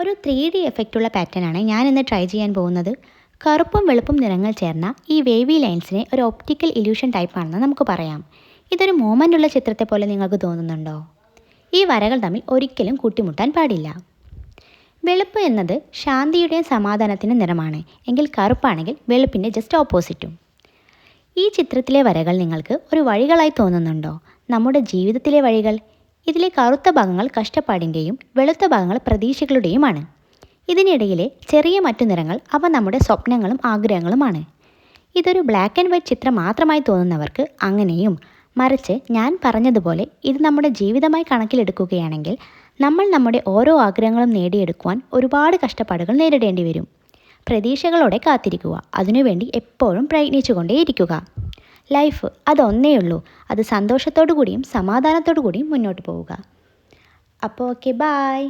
ഒരു 3D എഫക്റ്റുള്ള പാറ്റേണാണ് ഞാനിന്ന് try ചെയ്യാൻ പോകുന്നത്. കറുപ്പും വെളുപ്പും നിറങ്ങൾ ചേർന്ന ഈ വേവി ലൈൻസിനെ ഒരു ഒപ്റ്റിക്കൽ ഇല്യൂഷൻ ടൈപ്പാണെന്ന് നമുക്ക് പറയാം. ഇതൊരു മൂവ്മെൻ്റ് ഉള്ള ചിത്രത്തെ പോലെ നിങ്ങൾക്ക് തോന്നുന്നുണ്ടോ? ഈ വരകൾ തമ്മിൽ ഒരിക്കലും കൂട്ടിമുട്ടാൻ പാടില്ല. വെളുപ്പ് എന്നത് ശാന്തിയുടെയും സമാധാനത്തിൻ്റെ നിറമാണ്, എങ്കിൽ കറുപ്പാണെങ്കിൽ വെളുപ്പിൻ്റെ ജസ്റ്റ് ഓപ്പോസിറ്റും. ഈ ചിത്രത്തിലെ വരകൾ നിങ്ങൾക്ക് ഒരു വഴികളായി തോന്നുന്നുണ്ടോ? നമ്മുടെ ജീവിതത്തിലെ വഴികൾ. ഇതിലെ കറുത്ത ഭാഗങ്ങൾ കഷ്ടപ്പാടിൻ്റെയും വെളുത്ത ഭാഗങ്ങൾ പ്രതീക്ഷകളുടെയുമാണ്. ഇതിനിടയിലെ ചെറിയ മറ്റു നിറങ്ങൾ അവ നമ്മുടെ സ്വപ്നങ്ങളും ആഗ്രഹങ്ങളുമാണ്. ഇതൊരു ബ്ലാക്ക് ആൻഡ് വൈറ്റ് ചിത്രം മാത്രമായി തോന്നുന്നവർക്ക് അങ്ങനെയും, മറിച്ച് ഞാൻ പറഞ്ഞതുപോലെ ഇത് നമ്മുടെ ജീവിതമായി കണക്കിലെടുക്കുകയാണെങ്കിൽ നമ്മൾ നമ്മുടെ ഓരോ ആഗ്രഹങ്ങളും നേടിയെടുക്കുവാൻ ഒരുപാട് കഷ്ടപ്പാടുകൾ നേരിടേണ്ടി വരും. പ്രതീക്ഷകളോടെ കാത്തിരിക്കുക, അതിനുവേണ്ടി എപ്പോഴും പ്രയത്നിച്ചുകൊണ്ടേയിരിക്കുക. ലൈഫ് അതൊന്നേ ഉള്ളൂ, അത് സന്തോഷത്തോടു കൂടിയും സമാധാനത്തോടു കൂടിയും മുന്നോട്ട് പോവുക. അപ്പോൾ ഓക്കെ, ബായ്.